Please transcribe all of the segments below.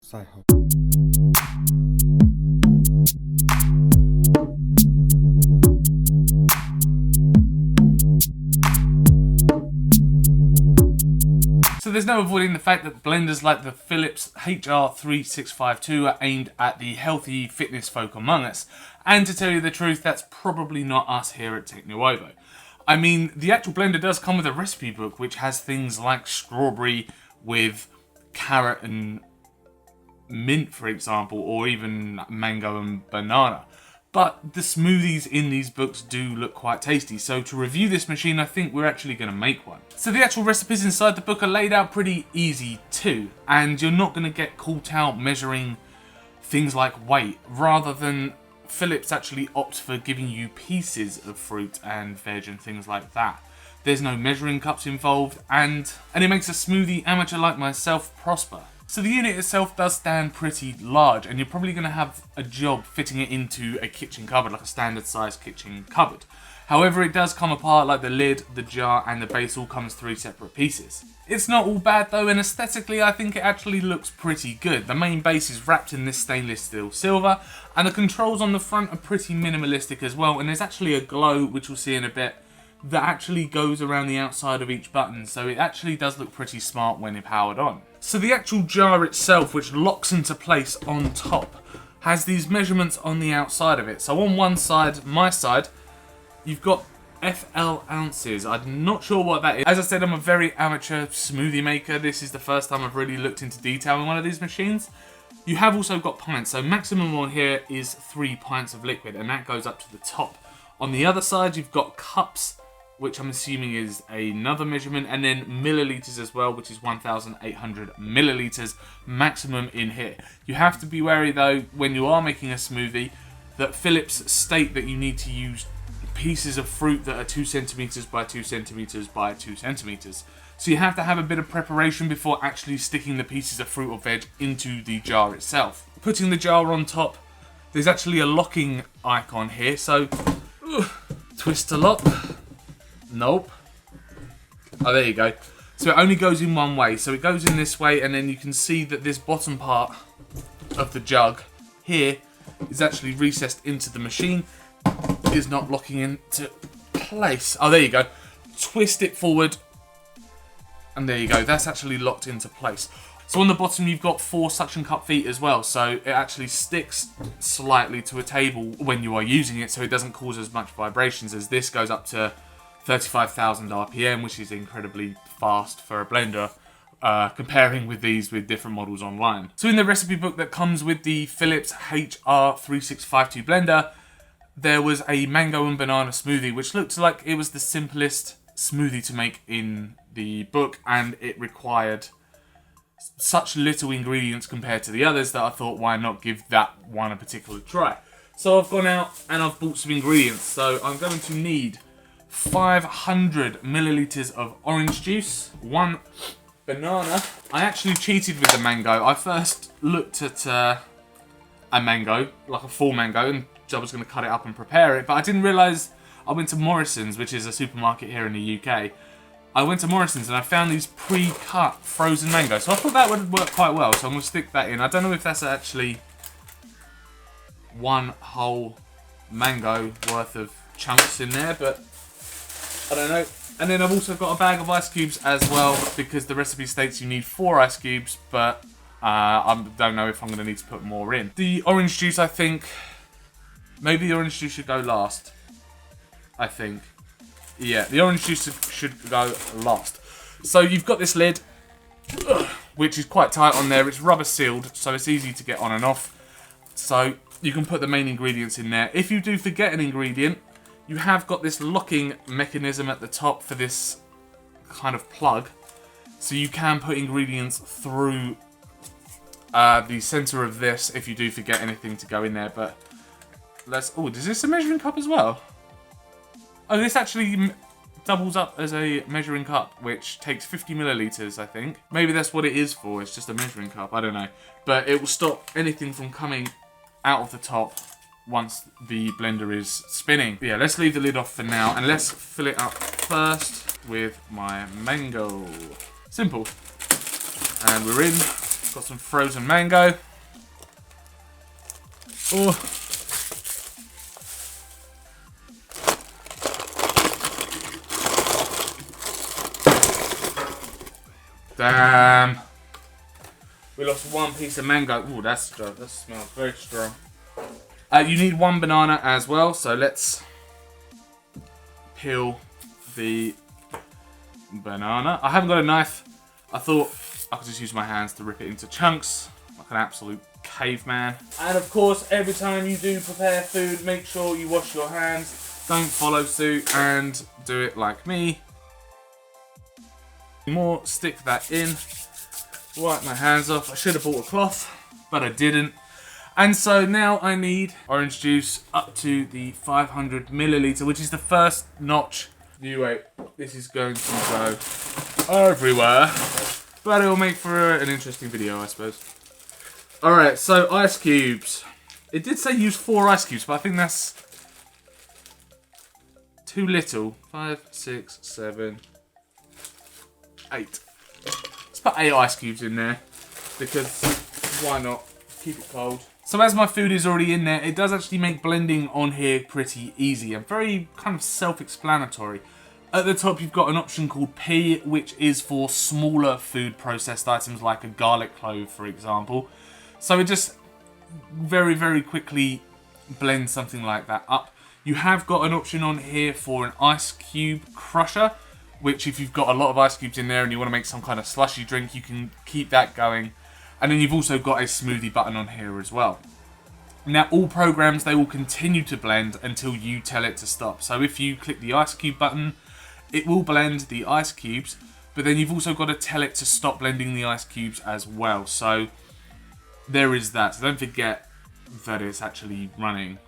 Psycho. So there's no avoiding the fact that blenders like the Philips HR3652 are aimed at the healthy fitness folk among us. And to tell you the truth, that's probably not us here at TechnoOvo. I mean, the actual blender does come with a recipe book which has things like strawberry with carrot and mint, for example, or even mango and banana. But the smoothies in these books do look quite tasty, so to review this machine, I think we're actually going to make one. So the actual recipes inside the book are laid out pretty easy too, and you're not going to get caught out measuring things like weight, rather than Philips actually opts for giving you pieces of fruit and veg and things like that. There's no measuring cups involved, and it makes a smoothie amateur like myself prosper. So the unit itself does stand pretty large, and you're probably going to have a job fitting it into a kitchen cupboard, like a standard sized kitchen cupboard. However, it does come apart, like the lid, the jar and the base all come as 3 separate pieces. It's not all bad though, and aesthetically I think it actually looks pretty good. The main base is wrapped in this stainless steel silver, and the controls on the front are pretty minimalistic as well, and there's actually a glow, which we'll see in a bit, that actually goes around the outside of each button, so it actually does look pretty smart when powered on. So the actual jar itself, which locks into place on top, has these measurements on the outside of it. So on one side, my side, you've got FL ounces. I'm not sure what that is. As I said, I'm a very amateur smoothie maker. This is the first time I've really looked into detail in one of these machines. You have also got pints, so maximum on here is 3 pints of liquid, and that goes up to the top. On the other side, you've got cups, which I'm assuming is another measurement, and then milliliters as well, which is 1,800 milliliters maximum in here. You have to be wary though, when you are making a smoothie, that Philips state that you need to use pieces of fruit that are 2 centimeters by 2 centimeters by 2 centimeters. So you have to have a bit of preparation before actually sticking the pieces of fruit or veg into the jar itself. Putting the jar on top, there's actually a locking icon here, so twist to lock. Nope. Oh, there you go. So it only goes in one way. So it goes in this way, and then you can see that this bottom part of the jug here is actually recessed into the machine. It is not locking into place. Oh, there you go. Twist it forward, and there you go. That's actually locked into place. So on the bottom, you've got 4 suction cup feet as well. So it actually sticks slightly to a table when you are using it, so it doesn't cause as much vibrations as this. Goes up to 35,000 RPM, which is incredibly fast for a blender, comparing with these with different models online. So in the recipe book that comes with the Philips HR3652 blender, there was a mango and banana smoothie, which looked like it was the simplest smoothie to make in the book, and it required such little ingredients compared to the others that I thought, why not give that one a particular try. So I've gone out and I've bought some ingredients. So I'm going to need 500 milliliters of orange juice, 1 banana. I actually cheated with the mango. I first looked at a mango, like a full mango, and I was going to cut it up and prepare it, but I didn't realise I went to Morrison's, which is a supermarket here in the UK. I went to Morrison's and I found these pre-cut frozen mangoes, so I thought that would work quite well, so I'm going to stick that in. I don't know if that's actually 1 whole mango worth of chunks in there, but I don't know. And then I've also got a bag of ice cubes as well, because the recipe states you need 4 ice cubes, but I don't know if I'm going to need to put more in. The orange juice, I think, maybe the orange juice should go last. I think. Yeah, the orange juice should go last. So you've got this lid, which is quite tight on there. It's rubber sealed, so it's easy to get on and off. So you can put the main ingredients in there. If you do forget an ingredient, you have got this locking mechanism at the top for this kind of plug. So you can put ingredients through the center of this if you do forget anything to go in there. But oh, is this a measuring cup as well? Oh, this actually doubles up as a measuring cup, which takes 50 milliliters, I think. Maybe that's what it is for. It's just a measuring cup. I don't know. But it will stop anything from coming out of the top once the blender is spinning. Yeah, let's leave the lid off for now, and let's fill it up first with my mango. Simple. And we're in. Got some frozen mango. Oh. Damn. We lost one piece of mango. Ooh, that's strong. That smells very strong. You need one banana as well, so let's peel the banana. I haven't got a knife. I thought I could just use my hands to rip it into chunks, like an absolute caveman. And of course, every time you do prepare food, make sure you wash your hands. Don't follow suit and do it like me. More, stick that in. Wipe my hands off. I should have bought a cloth, but I didn't. And so now I need orange juice up to the 500 milliliter, which is the first notch. You wait, this is going to go everywhere, but it will make for an interesting video, I suppose. Alright, so ice cubes. It did say use 4 ice cubes, but I think that's too little. 5, 6, 7, 8. Let's put 8 ice cubes in there, because why not? Keep it cold. So as my food is already in there, it does actually make blending on here pretty easy and very kind of self-explanatory. At the top you've got an option called P, which is for smaller food processed items like a garlic clove, for example. So it just very, very quickly blends something like that up. You have got an option on here for an ice cube crusher, which if you've got a lot of ice cubes in there and you want to make some kind of slushy drink, you can keep that going. And then you've also got a smoothie button on here as well. Now all programs, they will continue to blend until you tell it to stop. So if you click the ice cube button, it will blend the ice cubes, but then you've also got to tell it to stop blending the ice cubes as well. So there is that. So don't forget that it's actually running.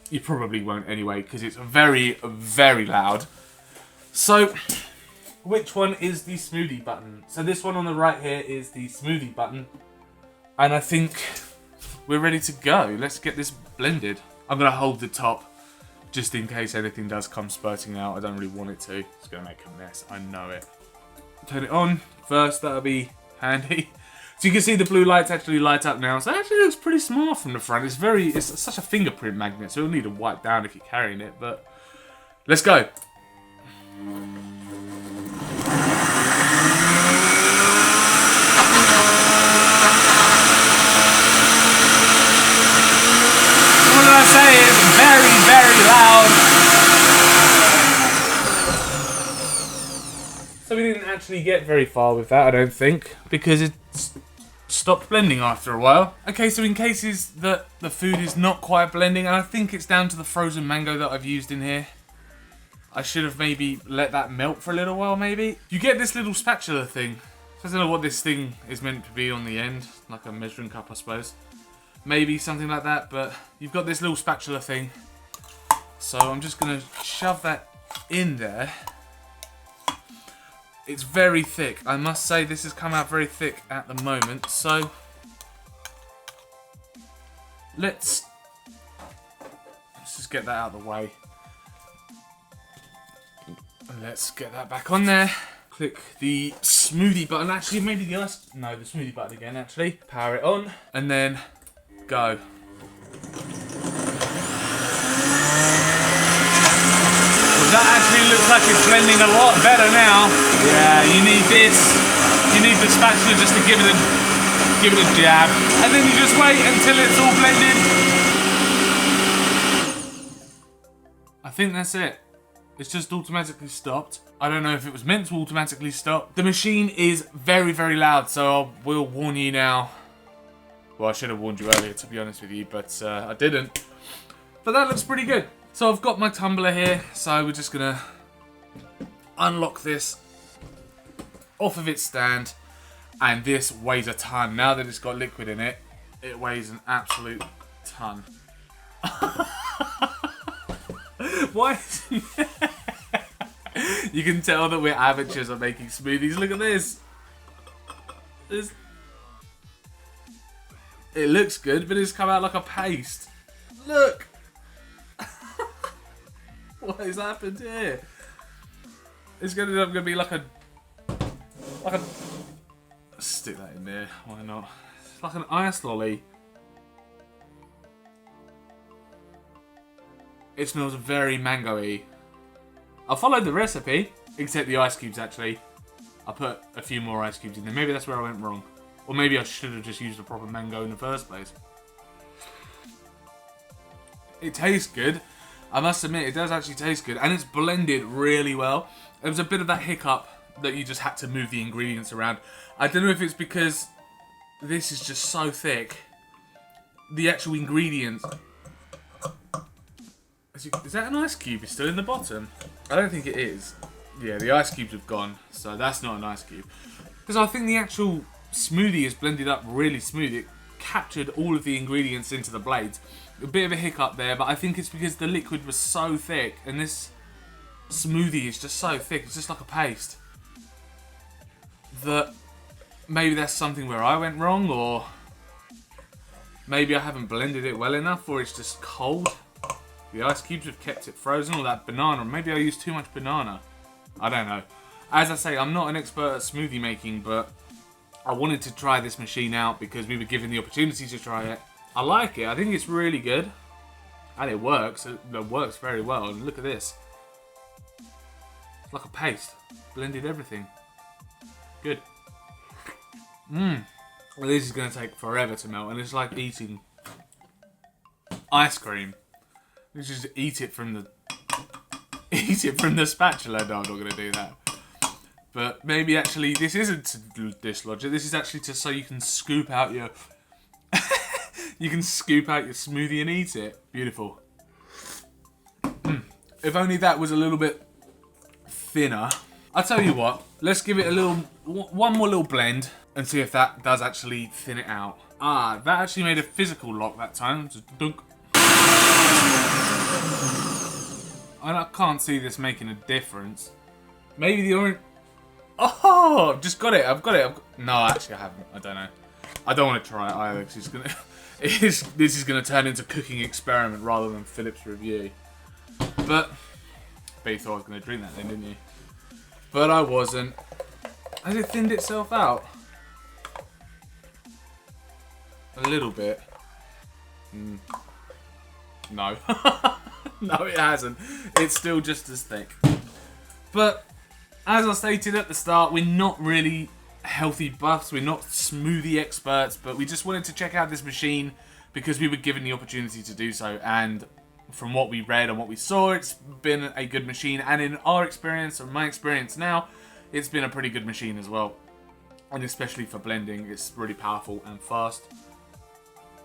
You probably won't anyway, because it's very, very loud. So which one is the smoothie button? So this one on the right here is the smoothie button. And I think we're ready to go. Let's get this blended. I'm going to hold the top just in case anything does come spurting out. I don't really want it to. It's going to make a mess. I know it. Turn it on first. That'll be handy. So you can see the blue lights actually light up now. So it actually looks pretty smart from the front. It's such a fingerprint magnet. So you'll need to wipe down if you're carrying it. But let's go. I say it's very, very loud. So we didn't actually get very far with that, I don't think, because it stopped blending after a while. Okay, so in cases that the food is not quite blending, and I think it's down to the frozen mango that I've used in here. I should have maybe let that melt for a little while, maybe. You get this little spatula thing. So I don't know what this thing is meant to be on the end, like a measuring cup, I suppose. Maybe something like that, but you've got this little spatula thing. So I'm just going to shove that in there. It's very thick. I must say this has come out very thick at the moment. So let's just get that out of the way. Let's get that back on there. Click the smoothie button. Actually, maybe the smoothie button again, actually. Power it on and then go. Well, that actually looks like it's blending a lot better now. Yeah, you need this. You need the spatula just to give it a jab. And then you just wait until it's all blended. I think that's it. It's just automatically stopped. I don't know if it was meant to automatically stop. The machine is very, very loud, so I will warn you now. Well, I should have warned you earlier, to be honest with you, but I didn't. But that looks pretty good. So I've got my tumbler here, so we're just gonna unlock this off of its stand. And this weighs a ton. Now that it's got liquid in it, it weighs an absolute ton. Why? You can tell that we're amateurs at making smoothies. Look at this. It looks good, but it's come out like a paste. Look! What has happened here? It's gonna be like a Stick that in there, why not? It's like an ice lolly. It smells very mango-y. I followed the recipe, except the ice cubes actually. I put a few more ice cubes in there. Maybe that's where I went wrong. Or maybe I should have just used a proper mango in the first place. It tastes good. I must admit, it does actually taste good. And it's blended really well. There was a bit of that hiccup that you just had to move the ingredients around. I don't know if it's because this is just so thick. The actual ingredients... Is that an ice cube? It's still in the bottom? I don't think it is. Yeah, the ice cubes have gone, so that's not an ice cube. Because I think the actual smoothie is blended up really smooth. It captured all of the ingredients into the blades. A bit of a hiccup there, but I think it's because the liquid was so thick, and this smoothie is just so thick, it's just like a paste. That maybe that's something where I went wrong, or maybe I haven't blended it well enough, or it's just cold. The ice cubes have kept it frozen, or that banana, or maybe I used too much banana. I don't know. As I say, I'm not an expert at smoothie making, but I wanted to try this machine out because we were given the opportunity to try it. I like it. I think it's really good. And it works. It works very well. And look at this. It's like a paste. Blended everything. Good. Well, this is going to take forever to melt. And it's like eating ice cream. You just eat it from the spatula. No, I'm not going to do that. But maybe actually this isn't to dislodge it. This is actually so you can scoop out your you can scoop out your smoothie and eat it. Beautiful. If only that was a little bit thinner. I'll tell you what. Let's give it a little one more little blend and see if that does actually thin it out. Ah, that actually made a physical lock that time. Just dunk. I can't see this making a difference. Maybe the orange... Oh, I've just got it. I've got it. No, actually I haven't. I don't know. I don't want to try it either because this is going to turn into a cooking experiment rather than Philip's review. But you thought I was going to drink that then, didn't you? But I wasn't. Has it thinned itself out? A little bit. No. No, it hasn't. It's still just as thick. But, as I stated at the start, we're not really healthy buffs. We're not smoothie experts. But we just wanted to check out this machine because we were given the opportunity to do so. And from what we read and what we saw, it's been a good machine. And in our experience, or my experience now, it's been a pretty good machine as well. And especially for blending, it's really powerful and fast.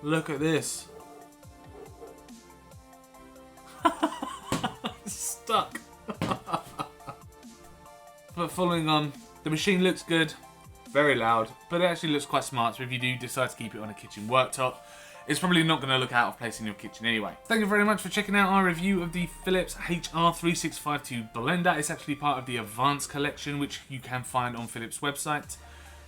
Look at this. Stuck. But following on, the machine looks good, very loud, but it actually looks quite smart. So if you do decide to keep it on a kitchen worktop, it's probably not going to look out of place in your kitchen anyway. Thank you very much for checking out our review of the Philips HR3652 blender. It's actually part of the Advanced collection, which you can find on Philips' website.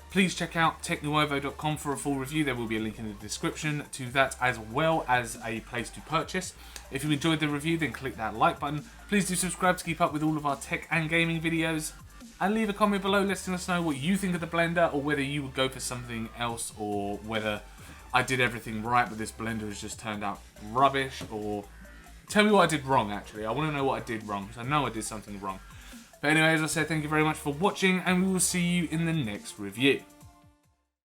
Please check out technuovo.com for a full review. There will be a link in the description to that, as well as a place to purchase. If you enjoyed the review, then click that like button. Please do subscribe to keep up with all of our tech and gaming videos. And leave a comment below letting us know what you think of the blender, or whether you would go for something else, or whether I did everything right but this blender has just turned out rubbish. Or tell me what I did wrong, actually. I want to know what I did wrong, because I know I did something wrong. But anyway, as I said, thank you very much for watching, and we will see you in the next review.